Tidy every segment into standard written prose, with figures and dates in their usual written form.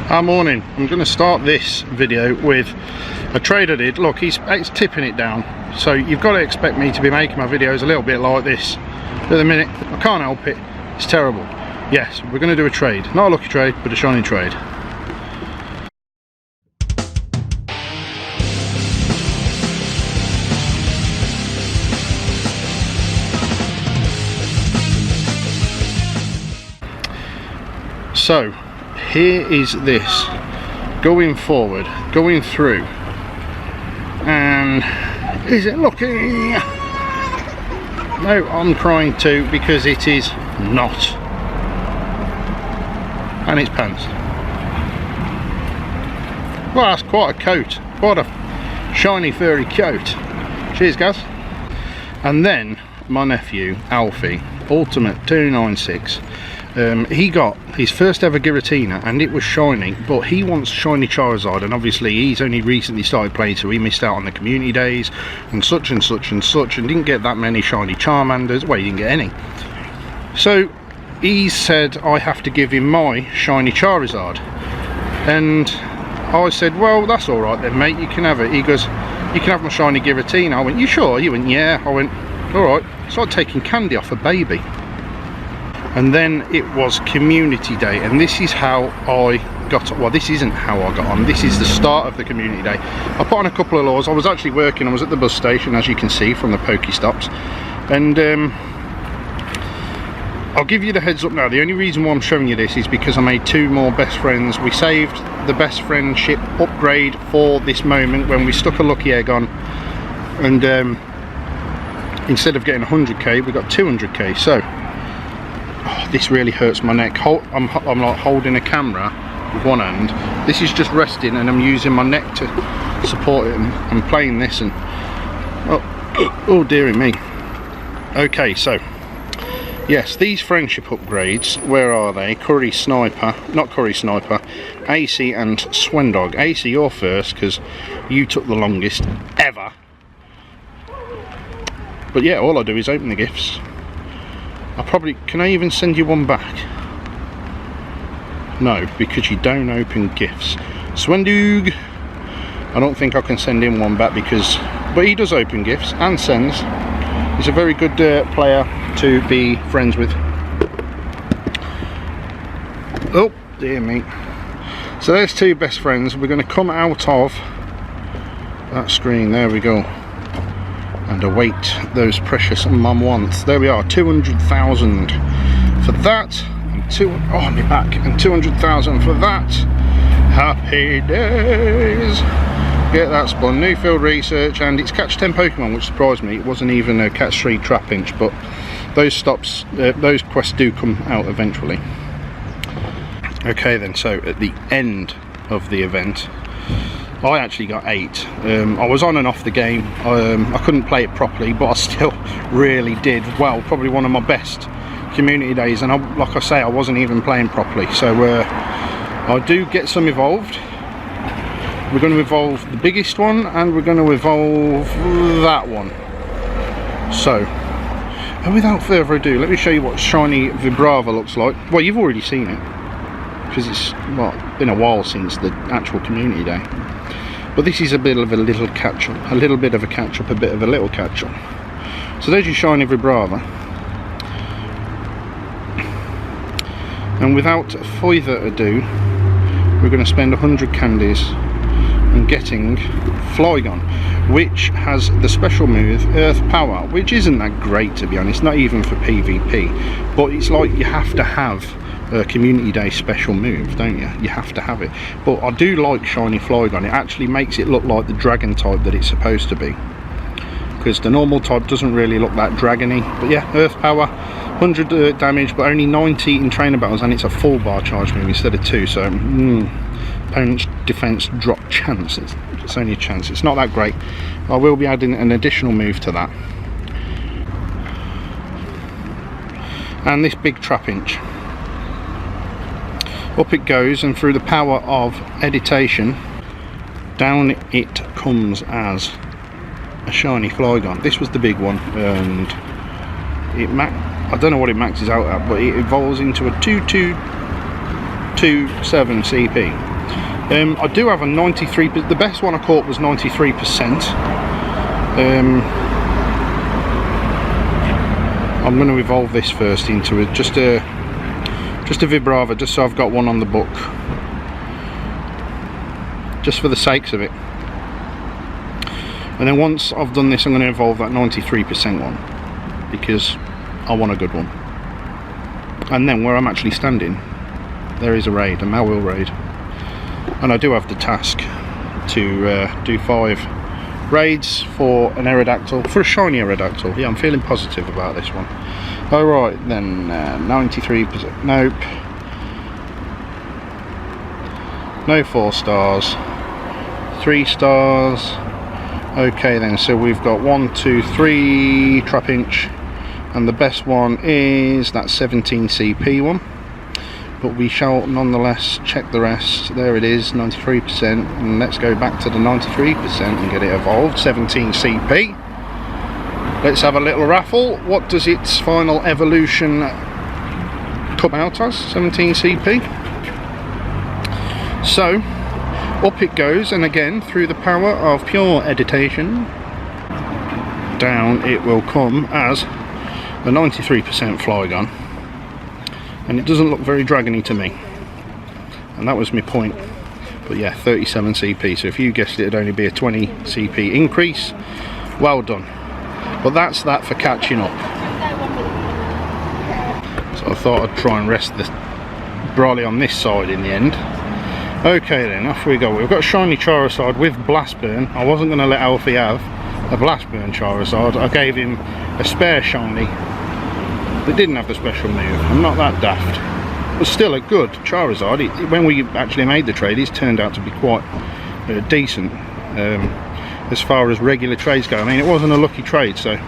Morning. I'm going to start this video with a trade I did. Look, it's tipping it down, so you've got to expect me to be making my videos a little bit like this. At the minute, I can't help it. It's terrible. Yes, we're going to do a trade. Not a lucky trade, but a shiny trade. So here is this going forward, going through, and is it looking? No, I'm trying to, because it is not. And it's pants. Well, that's quite a coat, quite a shiny furry coat. Cheers guys. And then my nephew Alfie, Ultimate 296, he got his first ever Giratina and it was shiny, but he wants shiny Charizard, and obviously he's only recently started playing, so he missed out on the community days and such and such and such, and didn't get that many shiny Charmanders. Well, he didn't get any. So he said I have to give him my shiny Charizard, and I said, well, that's alright then mate, you can have it. He goes, you can have my shiny Giratina. I went, you sure? He went, yeah. I went, alright. It's like taking candy off a baby. And then it was community day, and this is how I got on. Well, this isn't how I got on, this is the start of the community day. I put on a couple of laws. I was actually working, I was at the bus station, as you can see from the Pokestops, and I'll give you the heads up now. The only reason why I'm showing you this is because I made two more best friends. We saved the best friendship upgrade for this moment when we stuck a lucky egg on, and instead of getting 100k we got 200k. So this really hurts my neck. I'm like holding a camera with one hand. This is just resting and I'm using my neck to support it, and I'm playing this, and oh dearie me. Okay, so yes, these friendship upgrades, where are they? Curry Sniper, not Curry Sniper, AC and Swendog. AC, you're first because you took the longest ever. But yeah, all I do is open the gifts. Can I even send you one back? No, because you don't open gifts. Swendog, I don't think I can send him one back but he does open gifts and sends. He's a very good player to be friends with. Oh dear me. So there's two best friends. We're going to come out of that screen, there we go, and await those precious mum wants. There we are, 200,000 for that, and my back, and 200,000 for that. Happy days. Get that spun. New field research, and it's catch 10 Pokemon, which surprised me. It wasn't even a catch 3 Trapinch, but those those quests do come out eventually. Okay then, so at the end of the event I actually got 8. I was on and off the game. I couldn't play it properly, but I still really did well. Probably one of my best community days, and like I say, I wasn't even playing properly. So I do get some evolved. We're going to evolve the biggest one, and we're going to evolve that one. So, and without further ado, let me show you what shiny Vibrava looks like. Well, you've already seen it, because it's been a while since the actual community day. But this is a bit of a little catch-up, a little bit of a catch-up, a bit of a little catch-up. So there's your shiny Vibrava. And without further ado, we're going to spend 100 candies on getting Flygon, which has the special move Earth Power, which isn't that great to be honest, not even for PvP. But it's like you have to have a community day special move, don't you? You have to have it. But I do like shiny Flygon. It actually makes it look like the dragon type that it's supposed to be, because the normal type doesn't really look that dragony. But yeah, Earth Power, 100 damage, but only 90 in trainer battles, and it's a full bar charge move instead of 2. So opponent's defense drop chance, it's only a chance. It's not that great. I will be adding an additional move to that, and this big Trapinch. Up it goes, and through the power of editation, down it comes as a shiny Flygon. This was the big one, and I don't know what it maxes out at, but it evolves into a 2227 CP. I do have a 93, the best one I caught was 93%. I'm going to evolve this first into just a Vibrava, just so I've got one on the book, just for the sakes of it. And then once I've done this, I'm going to evolve that 93% one, because I want a good one. And then where I'm actually standing, there is a raid, a Malwheel raid, and I do have the task to do 5 raids for an Aerodactyl, for a shiny Aerodactyl. Yeah, I'm feeling positive about this one. Alright then, 93%, nope, no 4 stars, 3 stars. Okay then, so we've got 1, 2, 3 Trapinch, and the best one is that 17 CP one, but we shall nonetheless check the rest. There it is, 93%, and let's go back to the 93% and get it evolved. 17 CP. Let's have a little raffle. What does its final evolution come out as? 17 CP. So up it goes, and again, through the power of pure editation, down it will come as a 93% Flygon, and it doesn't look very dragony to me, and that was my point. But yeah, 37 CP, so if you guessed it'd only be a 20 CP increase, well done. But that's that for catching up. So I thought I'd try and rest the Brawly on this side in the end. Okay then, off we go. We've got shiny Charizard with Blast Burn. I wasn't going to let Alfie have a Blast Burn Charizard. I gave him a spare shiny that didn't have the special move. I'm not that daft. But still a good Charizard. When we actually made the trade, he's turned out to be quite decent as far as regular trades go. I mean, it wasn't a lucky trade, so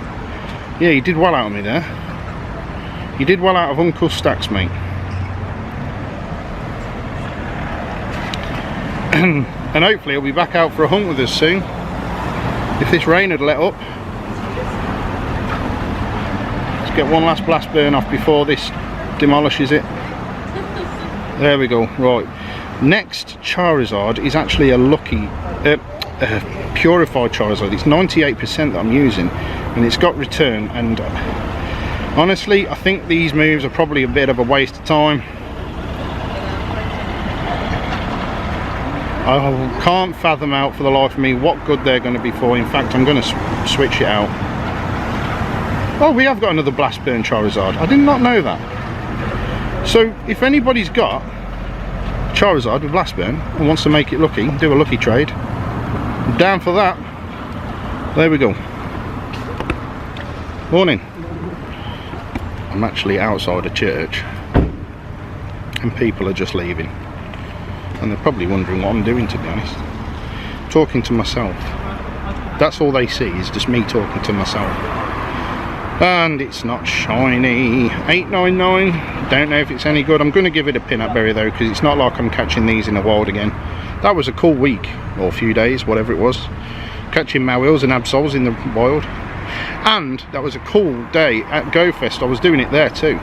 yeah, you did well out of me there. You did well out of Uncle Stacks, mate. And hopefully he'll be back out for a hunt with us soon, if this rain had let up. Let's get one last Blast Burn off before this demolishes it. There we go. Right, next Charizard is actually a lucky purified Charizard. It's 98% that I'm using, and it's got return, and honestly I think these moves are probably a bit of a waste of time. I can't fathom out for the life of me what good they're going to be for. In fact, I'm going to switch it out. Oh, we have got another Blast Burn Charizard. I did not know that. So if anybody's got Charizard with Blast Burn and wants to make it lucky, do a lucky trade, I'm down for that. There we go. Morning. I'm actually outside a church and people are just leaving. And they're probably wondering what I'm doing, to be honest. Talking to myself. That's all they see, is just me talking to myself. And it's not shiny. 899. Don't know if it's any good. I'm going to give it a pin-up berry though, because it's not like I'm catching these in the wild again. That was a cool week, or a few days, whatever it was. Catching Malwheels and Absols in the wild. And that was a cool day at GoFest. I was doing it there too.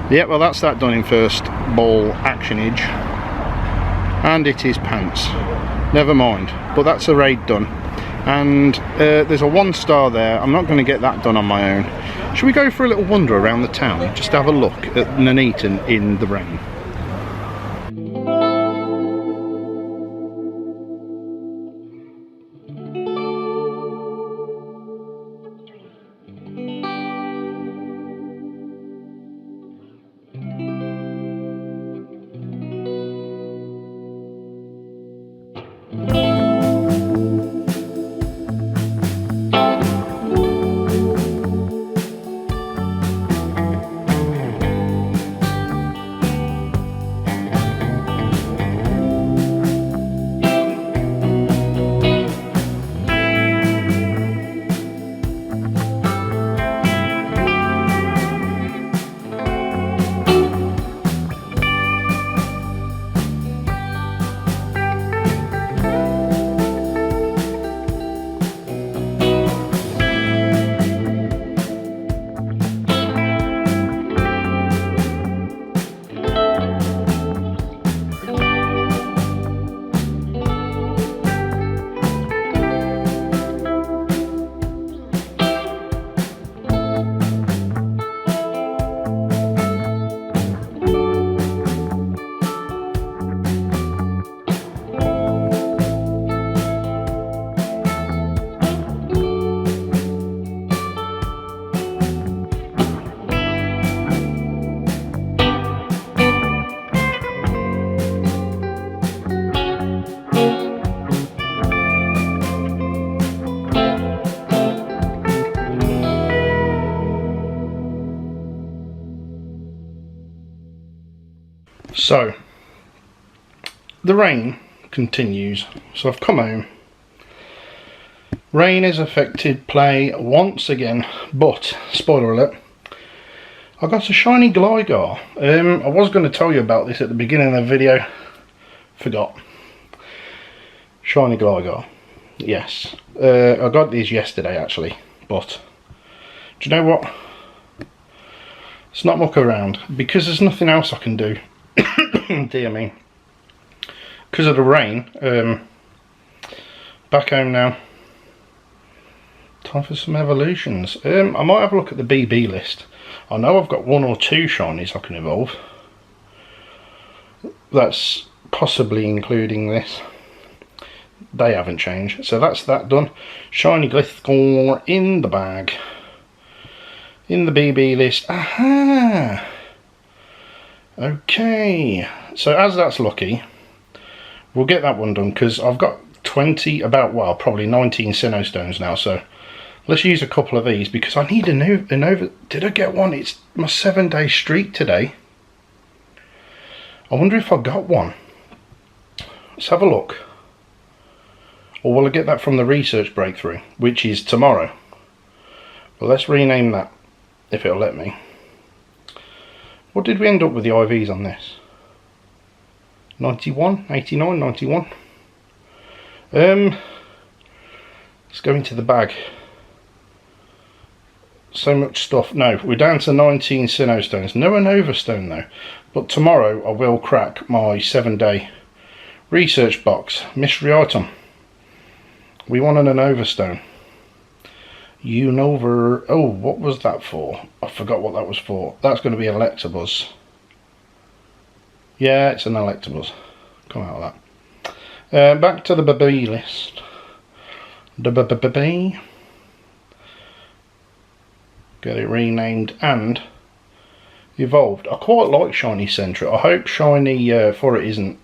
Yeah, well that's that done in first ball actionage. And it is pants. Never mind, but that's a raid done. And there's a 1 star there. I'm not going to get that done on my own. Should we go for a little wander around the town, just have a look at Nuneaton in the rain? So the rain continues, so I've come home. Rain has affected play once again, but spoiler alert, I got a shiny Gligar. I was going to tell you about this at the beginning of the video, forgot. Shiny Gligar, yes. I got these yesterday actually, but do you know what? It's not muck around because there's nothing else I can do. Dear me. Because of the rain, back home now. Time for some evolutions. I might have a look at the BB list. I know I've got 1 or 2 shinies I can evolve. That's possibly including this. They haven't changed, so that's that done. Shiny Gliscor in the bag. In the BB list. Aha! Okay, so as that's lucky, we'll get that one done because I've got 20, well, probably 19 Sinnoh Stones now, so let's use a couple of these because I need a Nova. Did I get one? It's my 7-day streak today. I wonder if I got one. Let's have a look. Or will I get that from the research breakthrough, which is tomorrow? Well, let's rename that, if it'll let me. What did we end up with the IVs on this? 91, 89, 91. Let's go into the bag. So much stuff. No, we're down to 19 Sinnoh Stones. No Nova Stone though. But tomorrow I will crack my 7-day research box. Mystery item. We want an Nova Stone. Unova. Oh, what was that for? I forgot what that was for. That's going to be Electabuzz. Yeah, it's an Electabuzz. Come out of that. Back to the BB list. The BB. Get it renamed and evolved. I quite like Shiny Sentry. I hope Shiny for it isn't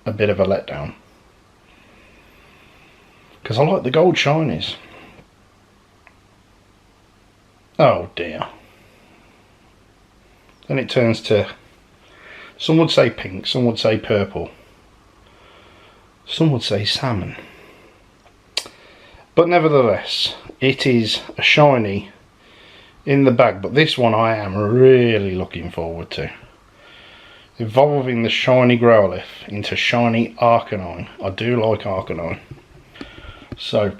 a bit of a letdown. Because I like the gold shinies. Oh dear. Then it turns to, some would say pink, some would say purple, some would say salmon. But nevertheless, it is a shiny in the bag. But this one I am really looking forward to. Evolving the shiny Growlithe into shiny Arcanine. I do like Arcanine. So,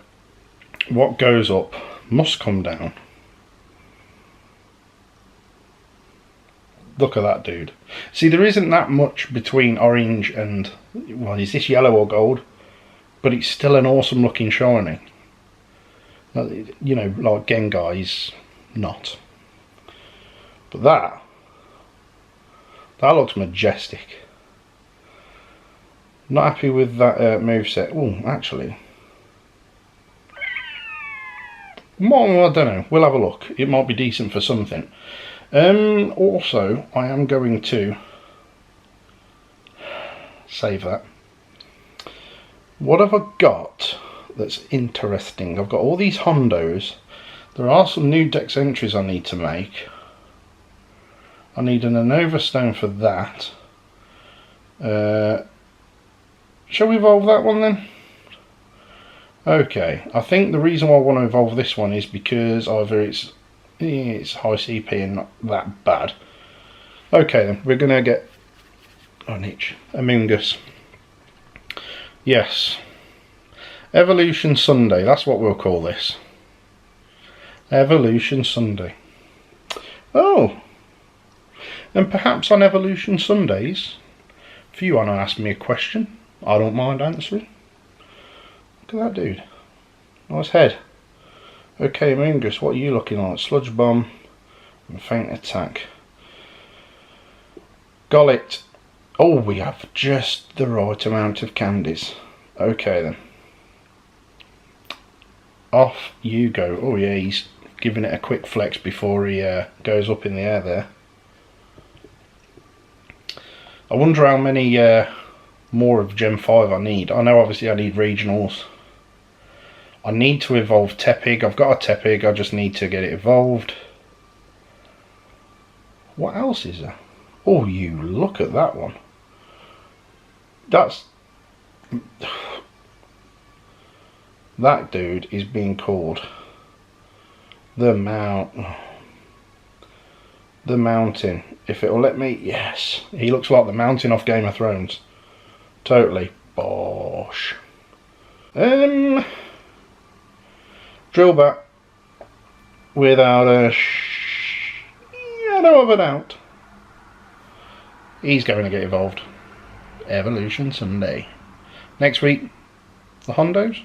what goes up must come down. Look at that dude. See, there isn't that much between orange and, well, is this yellow or gold? But it's still an awesome looking shiny. You know, like Gengar is not. But that looks majestic. Not happy with that moveset. Oh, actually. Well, I don't know. We'll have a look. It might be decent for something. Also, I am going to save that. What have I got that's interesting? I've got all these Hondos. There are some new Dex entries I need to make. I need an Unova Stone for that. Shall we evolve that one then? Okay, I think the reason why I want to evolve this one is because either it's high CP and not that bad. Okay then, we're gonna get an itch. Amoonguss. Yes. Evolution Sunday, that's what we'll call this. Evolution Sunday. Oh! And perhaps on Evolution Sundays, if you want to ask me a question, I don't mind answering. Look at that dude. Nice head. Okay, Amoonguss, what are you looking like? Sludge Bomb and Faint Attack. Golett. Oh, we have just the right amount of candies. Okay then. Off you go. Oh yeah, he's giving it a quick flex before he goes up in the air there. I wonder how many more of Gen 5 I need. I know obviously I need regionals. I need to evolve Tepig. I've got a Tepig, I just need to get it evolved. What else is there? Oh, you look at that one. That dude is being called the Mountain. If it'll let me, yes. He looks like the Mountain off Game of Thrones. Totally bosh. Drill bat without a shadow of a doubt. He's going to get evolved. Evolution Sunday. Next week, the Hondos.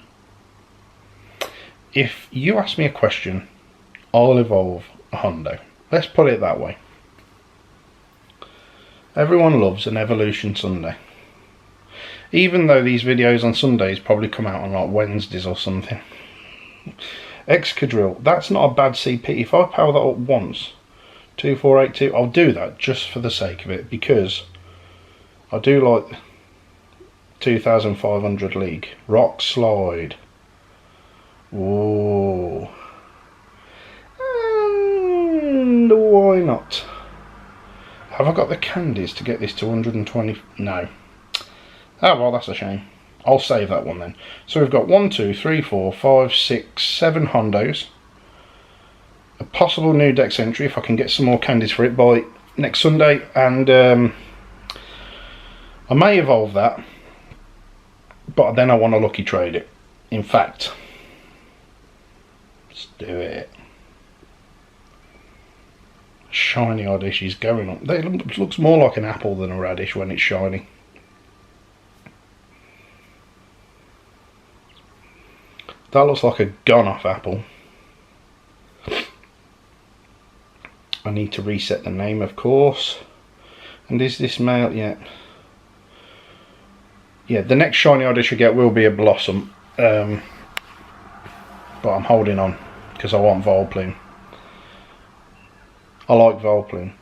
If you ask me a question, I'll evolve a Hondo. Let's put it that way. Everyone loves an Evolution Sunday. Even though these videos on Sundays probably come out on like Wednesdays or something. Excadrill, that's not a bad CP. If I power that up once, 2482, I'll do that just for the sake of it, because I do like 2500 League. Rock Slide. Whoa. And why not? Have I got the candies to get this to 120? No. Oh well, that's a shame. I'll save that one then. So we've got 1, 2, 3, 4, 5, 6, 7 Hondos. A possible new Dex entry if I can get some more candies for it by next Sunday, and I may evolve that, but then I want to lucky trade it. In fact, let's do it. Shiny Oddish is going on. It looks more like an apple than a radish when it's shiny. That looks like a gone off apple. I need to reset the name, of course. And is this male? Yeah. Yeah, the next shiny Oddish I get will be a Blossom. But I'm holding on because I want Volplume. I like Volplume.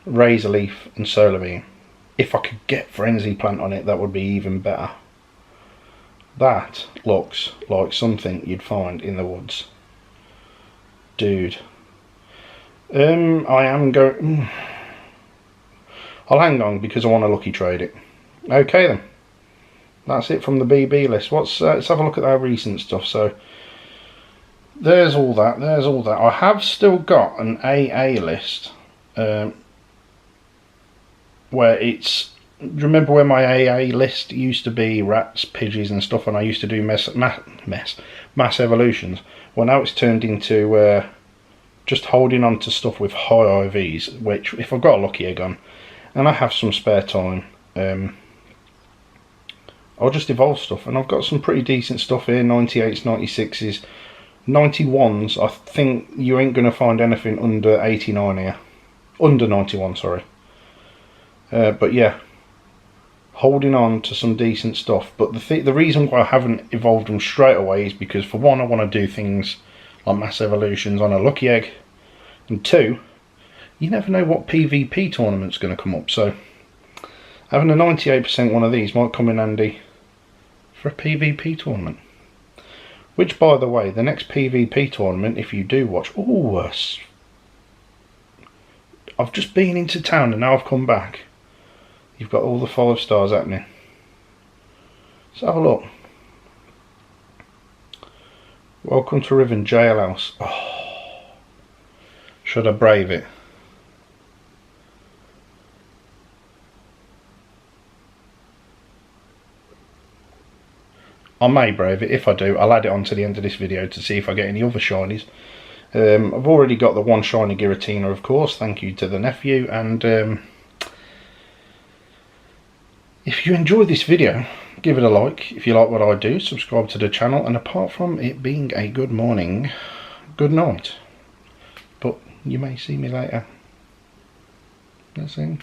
Razor Leaf and Solar Beam. If I could get Frenzy Plant on it, that would be even better. That looks like something you'd find in the woods. Dude. I am going... I'll hang on because I want to lucky trade it. Okay then. That's it from the BB list. Let's have a look at our recent stuff. So there's all that. There's all that. I have still got an AA list where it's... Remember where my AA list used to be rats, Pidgeys and stuff, and I used to do mass evolutions? Well, now it's turned into just holding on to stuff with high IVs, which if I've got a lucky egg on and I have some spare time, I'll just evolve stuff. And I've got some pretty decent stuff here, 98s, 96s, 91s. I think you ain't going to find anything under 89 here. Under 91, sorry. But yeah, holding on to some decent stuff. But the reason why I haven't evolved them straight away is because, for one, I want to do things like mass evolutions on a lucky egg, and two, you never know what PvP tournament's going to come up, so having a 98% one of these might come in handy for a PvP tournament. Which, by the way, the next PvP tournament, if you do watch... Oh, I've just been into town and now I've come back. You've got all the 5 stars happening. Let's have a look. Welcome to Riven Jailhouse. Oh, should I brave it? I may brave it. If I do, I'll add it on to the end of this video to see if I get any other shinies. I've already got the one shiny Giratina, of course, thank you to the nephew. And if you enjoyed this video, give it a like. If you like what I do, subscribe to the channel. And apart from it being a good morning, good night. But you may see me later. Let's see.